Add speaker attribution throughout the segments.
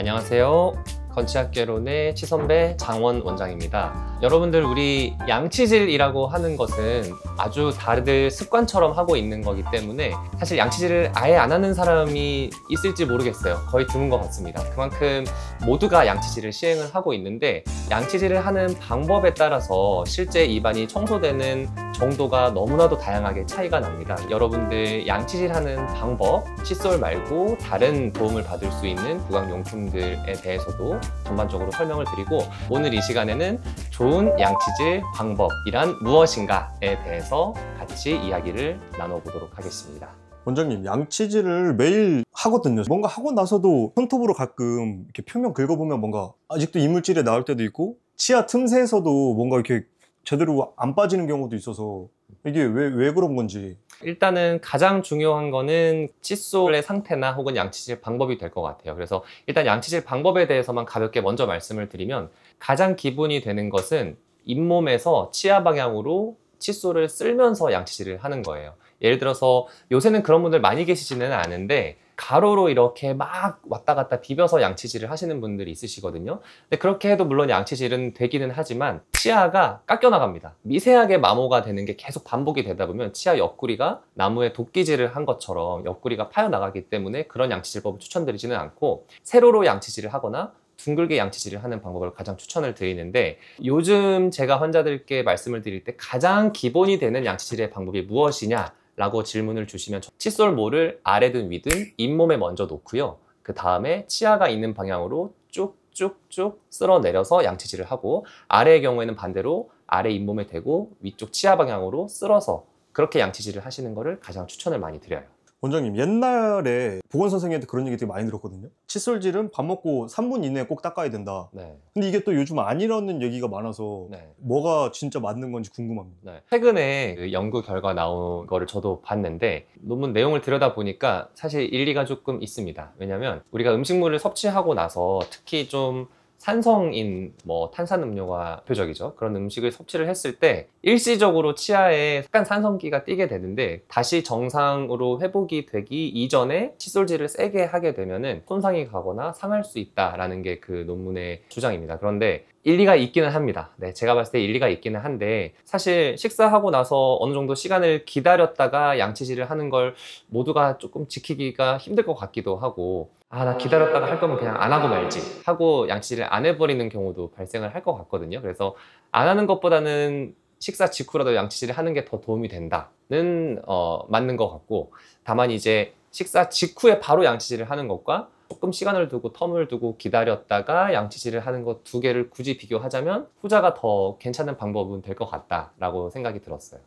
Speaker 1: 안녕하세요. 건치학개론의 치선배 장원 원장입니다. 여러분들, 우리 양치질이라고 하는 것은 아주 다들 습관처럼 하고 있는 거기 때문에 사실 양치질을 아예 안 하는 사람이 있을지 모르겠어요. 거의 드문 것 같습니다. 그만큼 모두가 양치질을 시행을 하고 있는데, 양치질을 하는 방법에 따라서 실제 입안이 청소되는 정도가 너무나도 다양하게 차이가 납니다. 여러분들 양치질 하는 방법, 칫솔 말고 다른 도움을 받을 수 있는 구강용품들에 대해서도 전반적으로 설명을 드리고, 오늘 이 시간에는 좋은 양치질 방법이란 무엇인가에 대해서 같이 이야기를 나눠보도록 하겠습니다.
Speaker 2: 원장님, 양치질을 매일 하거든요. 뭔가 하고 나서도 손톱으로 가끔 이렇게 표면 긁어보면 뭔가 아직도 이물질이 나올 때도 있고, 치아 틈새에서도 뭔가 이렇게 제대로 안 빠지는 경우도 있어서 이게 왜 그런 건지.
Speaker 1: 일단은 가장 중요한 거는 칫솔의 상태나 혹은 양치질 방법이 될 것 같아요. 그래서 일단 양치질 방법에 대해서만 가볍게 먼저 말씀을 드리면, 가장 기본이 되는 것은 잇몸에서 치아 방향으로 칫솔을 쓸면서 양치질을 하는 거예요. 예를 들어서 요새는 그런 분들 많이 계시지는 않은데, 가로로 이렇게 막 왔다 갔다 비벼서 양치질을 하시는 분들이 있으시거든요. 근데 그렇게 해도 물론 양치질은 되기는 하지만 치아가 깎여 나갑니다. 미세하게 마모가 되는 게 계속 반복이 되다 보면 치아 옆구리가 나무에 도끼질을 한 것처럼 옆구리가 파여 나가기 때문에 그런 양치질법을 추천드리지는 않고, 세로로 양치질을 하거나 둥글게 양치질을 하는 방법을 가장 추천을 드리는데, 요즘 제가 환자들께 말씀을 드릴 때 가장 기본이 되는 양치질의 방법이 무엇이냐 라고 질문을 주시면, 칫솔모를 아래든 위든 잇몸에 먼저 놓고요, 그 다음에 치아가 있는 방향으로 쭉쭉쭉 쓸어 내려서 양치질을 하고, 아래의 경우에는 반대로 아래 잇몸에 대고 위쪽 치아 방향으로 쓸어서 그렇게 양치질을 하시는 것을 가장 추천을 많이 드려요.
Speaker 2: 원장님, 옛날에 보건선생님한테 그런 얘기 되게 많이 들었거든요. 칫솔질은 밥 먹고 3분 이내에 꼭 닦아야 된다.
Speaker 1: 네.
Speaker 2: 근데 이게 또 요즘 아니라는 얘기가 많아서
Speaker 1: 네.
Speaker 2: 뭐가 진짜 맞는 건지 궁금합니다.
Speaker 1: 네. 최근에 그 연구 결과 나온 거를 저도 봤는데, 논문 내용을 들여다보니까 사실 일리가 조금 있습니다. 왜냐하면 우리가 음식물을 섭취하고 나서 특히 좀 산성인 탄산음료가 대표적이죠. 그런 음식을 섭취를 했을 때 일시적으로 치아에 약간 산성기가 띄게 되는데, 다시 정상으로 회복이 되기 이전에 칫솔질을 세게 하게 되면은 손상이 가거나 상할 수 있다라는 게 그 논문의 주장입니다. 그런데 일리가 있기는 합니다. 네, 제가 봤을 때 일리가 있기는 한데, 사실 식사하고 나서 어느 정도 시간을 기다렸다가 양치질을 하는 걸 모두가 조금 지키기가 힘들 것 같기도 하고, 나 기다렸다가 할 거면 그냥 안 하고 말지 하고 양치질을 안 해버리는 경우도 발생을 할 것 같거든요. 그래서 안 하는 것보다는 식사 직후라도 양치질을 하는 게 더 도움이 된다는 맞는 것 같고, 다만 이제 식사 직후에 바로 양치질을 하는 것과 조금 시간을 두고 텀을 두고 기다렸다가 양치질을 하는 것 두 개를 굳이 비교하자면 후자가 더 괜찮은 방법은 될 것 같다라고 생각이 들었어요.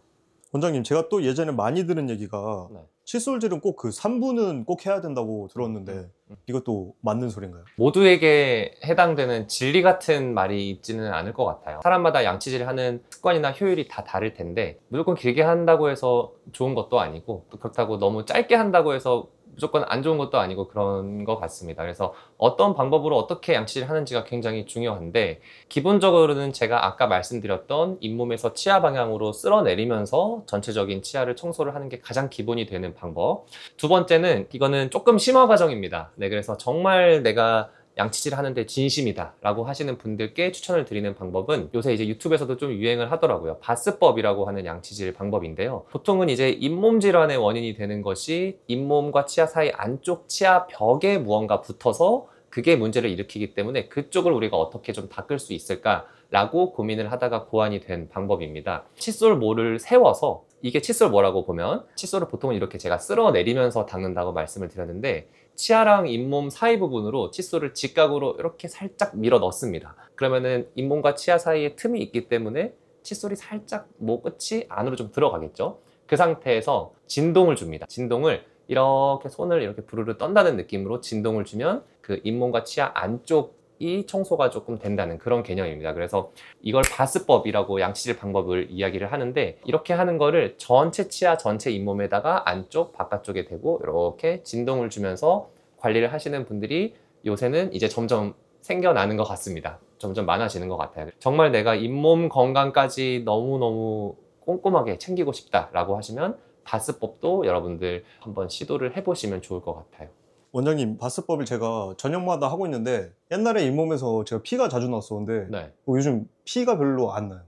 Speaker 2: 원장님, 제가 또 예전에 많이 들은 얘기가
Speaker 1: 네.
Speaker 2: 칫솔질은 꼭 그 3분은 꼭 해야 된다고 들었는데 이것도 맞는 소린가요?
Speaker 1: 모두에게 해당되는 진리 같은 말이 있지는 않을 것 같아요. 사람마다 양치질을 하는 습관이나 효율이 다 다를 텐데, 무조건 길게 한다고 해서 좋은 것도 아니고, 또 그렇다고 너무 짧게 한다고 해서 무조건 안 좋은 것도 아니고 그런 것 같습니다. 그래서 어떤 방법으로 어떻게 양치질을 하는지가 굉장히 중요한데, 기본적으로는 제가 아까 말씀드렸던 잇몸에서 치아 방향으로 쓸어내리면서 전체적인 치아를 청소를 하는 게 가장 기본이 되는 방법. 두 번째는, 이거는 조금 심화 과정입니다. 네, 그래서 정말 내가 양치질 하는데 진심이다 라고 하시는 분들께 추천을 드리는 방법은, 요새 이제 유튜브에서도 좀 유행을 하더라고요. 바스법이라고 하는 양치질 방법인데요. 보통은 이제 잇몸 질환의 원인이 되는 것이 잇몸과 치아 사이 안쪽 치아 벽에 무언가 붙어서 그게 문제를 일으키기 때문에, 그쪽을 우리가 어떻게 좀 닦을 수 있을까 라고 고민을 하다가 고안이 된 방법입니다. 칫솔모를 세워서, 이게 칫솔모라고 보면 칫솔을 보통은 이렇게 제가 쓸어내리면서 닦는다고 말씀을 드렸는데, 치아랑 잇몸 사이 부분으로 칫솔을 직각으로 이렇게 살짝 밀어 넣습니다. 그러면은 잇몸과 치아 사이에 틈이 있기 때문에 칫솔이 살짝 모 끝이 안으로 좀 들어가겠죠. 그 상태에서 진동을 줍니다. 진동을 이렇게 손을 이렇게 부르르 떤다는 느낌으로 진동을 주면 그 잇몸과 치아 안쪽이 청소가 조금 된다는 그런 개념입니다. 그래서 이걸 바스법이라고 양치질 방법을 이야기를 하는데, 이렇게 하는 거를 전체 치아 전체 잇몸에다가 안쪽 바깥쪽에 대고 이렇게 진동을 주면서 관리를 하시는 분들이 요새는 이제 점점 생겨나는 것 같습니다. 점점 많아지는 것 같아요. 정말 내가 잇몸 건강까지 너무너무 꼼꼼하게 챙기고 싶다라고 하시면 바스법도 여러분들 한번 시도를 해보시면 좋을 것 같아요.
Speaker 2: 원장님, 바스법을 제가 저녁마다 하고 있는데 옛날에 잇몸에서 제가 피가 자주 났었는데
Speaker 1: 네.
Speaker 2: 요즘 피가 별로 안 나요.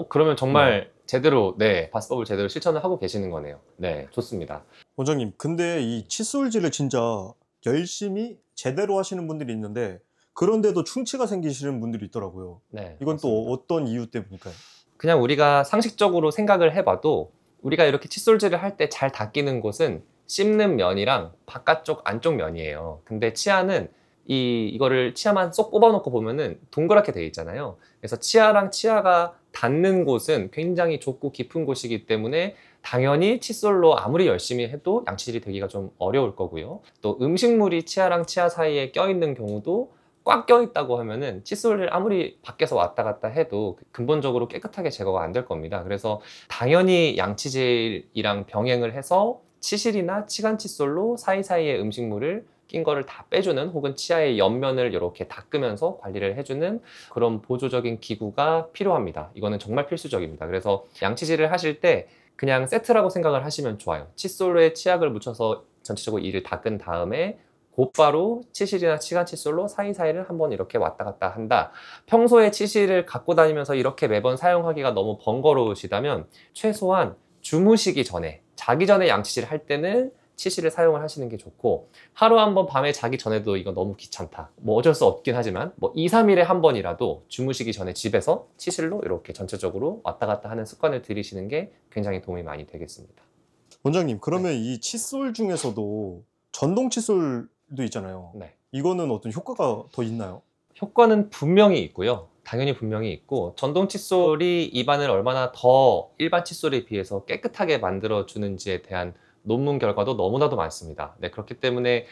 Speaker 1: 그러면 정말 제대로, 네, 바스법을 제대로 실천을 하고 계시는 거네요. 네, 좋습니다.
Speaker 2: 원장님, 근데 이 칫솔질을 진짜 열심히 제대로 하시는 분들이 있는데 그런데도 충치가 생기시는 분들이 있더라고요.
Speaker 1: 네,
Speaker 2: 이건 또
Speaker 1: 맞습니다.
Speaker 2: 어떤 이유 때문일까요?
Speaker 1: 그냥 우리가 상식적으로 생각을 해봐도 우리가 이렇게 칫솔질을 할 때 잘 닦이는 곳은 씹는 면이랑 바깥쪽 안쪽 면이에요. 근데 치아는 이거를 치아만 쏙 뽑아놓고 보면은 동그랗게 되어 있잖아요. 그래서 치아랑 치아가 닿는 곳은 굉장히 좁고 깊은 곳이기 때문에 당연히 칫솔로 아무리 열심히 해도 양치질이 되기가 좀 어려울 거고요. 또 음식물이 치아랑 치아 사이에 껴있는 경우도 꽉 껴있다고 하면은 칫솔을 아무리 밖에서 왔다 갔다 해도 근본적으로 깨끗하게 제거가 안 될 겁니다. 그래서 당연히 양치질이랑 병행을 해서 치실이나 치간 칫솔로 사이사이에 음식물을 낀 거를 다 빼주는, 혹은 치아의 옆면을 이렇게 닦으면서 관리를 해주는 그런 보조적인 기구가 필요합니다. 이거는 정말 필수적입니다. 그래서 양치질을 하실 때 그냥 세트라고 생각을 하시면 좋아요. 칫솔에 치약을 묻혀서 전체적으로 이를 닦은 다음에 곧바로 치실이나 치간 칫솔로 사이사이를 한번 이렇게 왔다 갔다 한다. 평소에 치실을 갖고 다니면서 이렇게 매번 사용하기가 너무 번거로우시다면 최소한 주무시기 전에, 자기 전에 양치질을 할 때는 치실을 사용을 하시는 게 좋고, 하루 한 번 밤에 자기 전에도 이거 너무 귀찮다, 뭐 어쩔 수 없긴 하지만 2, 3일에 한 번이라도 주무시기 전에 집에서 치실로 이렇게 전체적으로 왔다 갔다 하는 습관을 들이시는 게 굉장히 도움이 많이 되겠습니다.
Speaker 2: 원장님, 그러면 이 칫솔 중에서도 전동 칫솔도 있잖아요.
Speaker 1: 네.
Speaker 2: 이거는 어떤 효과가 더 있나요?
Speaker 1: 효과는 분명히 있고요. 당연히 분명히 있고, 전동 칫솔이 입안을 얼마나 더 일반 칫솔에 비해서 깨끗하게 만들어주는지에 대한 논문 결과도 너무나도 많습니다. 네, 그렇기 때문에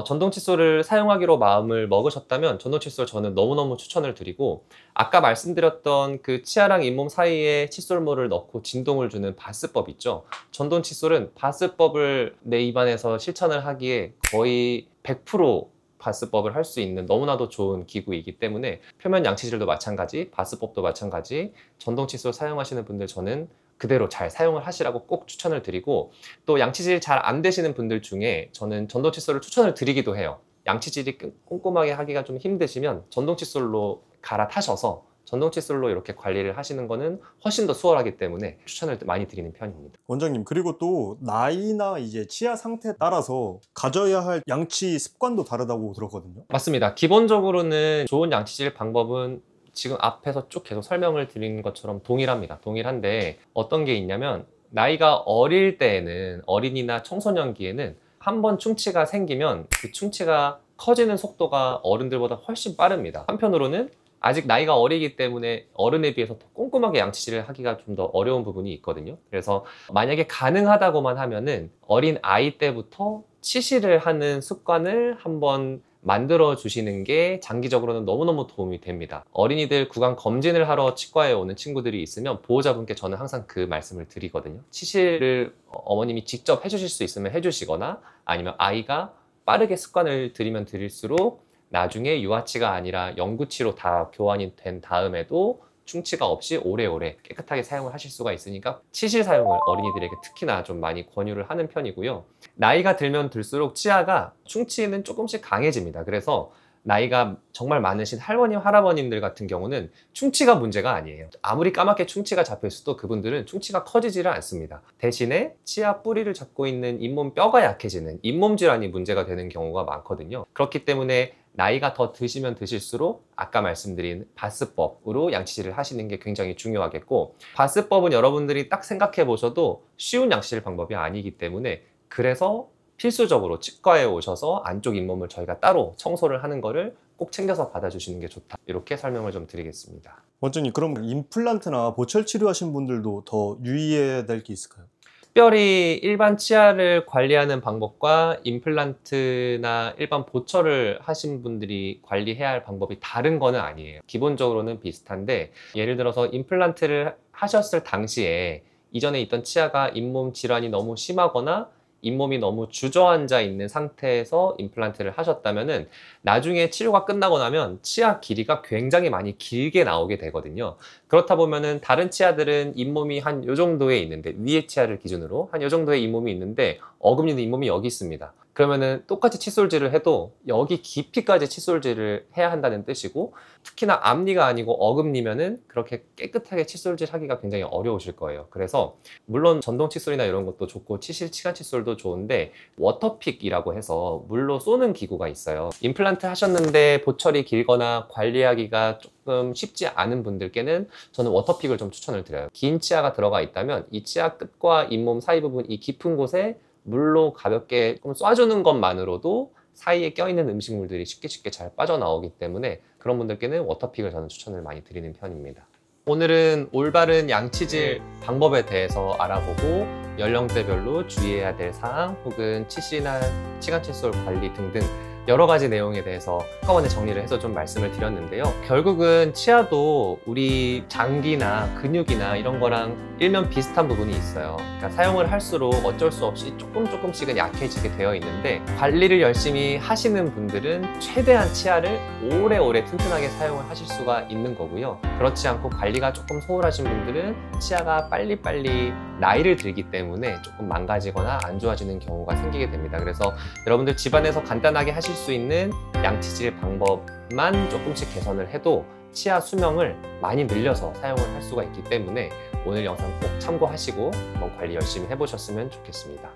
Speaker 1: 전동 칫솔을 사용하기로 마음을 먹으셨다면 전동 칫솔 저는 너무너무 추천을 드리고, 아까 말씀드렸던 그 치아랑 잇몸 사이에 칫솔물을 넣고 진동을 주는 바스법 있죠. 전동 칫솔은 바스법을 내 입안에서 실천을 하기에 거의 100% 바스법을 할 수 있는 너무나도 좋은 기구이기 때문에 표면 양치질도 마찬가지, 바스법도 마찬가지, 전동 칫솔 사용하시는 분들 저는 그대로 잘 사용을 하시라고 꼭 추천을 드리고, 또 양치질 잘 안 되시는 분들 중에 저는 전동 칫솔을 추천을 드리기도 해요. 양치질이 꼼꼼하게 하기가 좀 힘드시면 전동 칫솔로 갈아타셔서 전동 칫솔로 이렇게 관리를 하시는 거는 훨씬 더 수월하기 때문에 추천을 많이 드리는 편입니다.
Speaker 2: 원장님, 그리고 또 나이나 이제 치아 상태에 따라서 가져야 할 양치 습관도 다르다고 들었거든요.
Speaker 1: 맞습니다. 기본적으로는 좋은 양치질 방법은 지금 앞에서 쭉 계속 설명을 드린 것처럼 동일합니다. 동일한데 어떤 게 있냐면, 나이가 어릴 때에는, 어린이나 청소년기에는 한번 충치가 생기면 그 충치가 커지는 속도가 어른들보다 훨씬 빠릅니다. 한편으로는 아직 나이가 어리기 때문에 어른에 비해서 더 꼼꼼하게 양치질을 하기가 좀 더 어려운 부분이 있거든요. 그래서 만약에 가능하다고만 하면은 어린 아이 때부터 치실을 하는 습관을 한번 만들어 주시는 게 장기적으로는 너무너무 도움이 됩니다. 어린이들 구강 검진을 하러 치과에 오는 친구들이 있으면 보호자분께 저는 항상 그 말씀을 드리거든요. 치실을 어머님이 직접 해주실 수 있으면 해주시거나, 아니면 아이가 빠르게 습관을 들이면 들일수록 나중에 유아치가 아니라 영구치로 다 교환이 된 다음에도 충치가 없이 오래오래 깨끗하게 사용을 하실 수가 있으니까 치실 사용을 어린이들에게 특히나 좀 많이 권유를 하는 편이고요. 나이가 들면 들수록 치아가 충치는 조금씩 강해집니다. 그래서 나이가 정말 많으신 할머니, 할아버님들 같은 경우는 충치가 문제가 아니에요. 아무리 까맣게 충치가 잡혀 있어도 그분들은 충치가 커지지를 않습니다. 대신에 치아 뿌리를 잡고 있는 잇몸 뼈가 약해지는 잇몸 질환이 문제가 되는 경우가 많거든요. 그렇기 때문에 나이가 더 드시면 드실수록 아까 말씀드린 바스법으로 양치질을 하시는 게 굉장히 중요하겠고, 바스법은 여러분들이 딱 생각해 보셔도 쉬운 양치질 방법이 아니기 때문에, 그래서 필수적으로 치과에 오셔서 안쪽 잇몸을 저희가 따로 청소를 하는 거를 꼭 챙겨서 받아주시는 게 좋다, 이렇게 설명을 좀 드리겠습니다.
Speaker 2: 원장님, 그럼 임플란트나 보철 치료하신 분들도 더 유의해야 될 게 있을까요?
Speaker 1: 특별히 일반 치아를 관리하는 방법과 임플란트나 일반 보철을 하신 분들이 관리해야 할 방법이 다른 거는 아니에요. 기본적으로는 비슷한데, 예를 들어서 임플란트를 하셨을 당시에 이전에 있던 치아가 잇몸 질환이 너무 심하거나 잇몸이 너무 주저앉아 있는 상태에서 임플란트를 하셨다면은 나중에 치료가 끝나고 나면 치아 길이가 굉장히 많이 길게 나오게 되거든요. 그렇다 보면은 다른 치아들은 잇몸이 한 요 정도에 있는데, 위에 치아를 기준으로 한 요 정도의 잇몸이 있는데 어금니는 잇몸이 여기 있습니다. 그러면은 똑같이 칫솔질을 해도 여기 깊이까지 칫솔질을 해야 한다는 뜻이고, 특히나 앞니가 아니고 어금니면은 그렇게 깨끗하게 칫솔질 하기가 굉장히 어려우실 거예요. 그래서 물론 전동 칫솔이나 이런 것도 좋고 치간 칫솔도 좋은데, 워터픽이라고 해서 물로 쏘는 기구가 있어요. 임플란트 하셨는데 보철이 길거나 관리하기가 조금 쉽지 않은 분들께는 저는 워터픽을 좀 추천을 드려요. 긴 치아가 들어가 있다면 이 치아 끝과 잇몸 사이 부분, 이 깊은 곳에 물로 가볍게 좀 쏴주는 것만으로도 사이에 껴있는 음식물들이 쉽게 잘 빠져나오기 때문에 그런 분들께는 워터픽을 저는 추천을 많이 드리는 편입니다. 오늘은 올바른 양치질 방법에 대해서 알아보고 연령대별로 주의해야 될 사항 혹은 치실이나 치간 칫솔 관리 등등 여러 가지 내용에 대해서 한꺼번에 정리를 해서 좀 말씀을 드렸는데요. 결국은 치아도 우리 장기나 근육이나 이런 거랑 일면 비슷한 부분이 있어요. 그러니까 사용을 할수록 어쩔 수 없이 조금씩은 약해지게 되어 있는데, 관리를 열심히 하시는 분들은 최대한 치아를 오래오래 튼튼하게 사용을 하실 수가 있는 거고요. 그렇지 않고 관리가 조금 소홀하신 분들은 치아가 빨리빨리 나이를 들기 때문에 조금 망가지거나 안 좋아지는 경우가 생기게 됩니다. 그래서 여러분들 집안에서 간단하게 하실 수 있는 양치질 방법만 조금씩 개선을 해도 치아 수명을 많이 늘려서 사용을 할 수가 있기 때문에 오늘 영상 꼭 참고하시고 한번 관리 열심히 해보셨으면 좋겠습니다.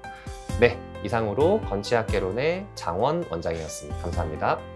Speaker 1: 네, 이상으로 건치학개론의 장원 원장이었습니다. 감사합니다.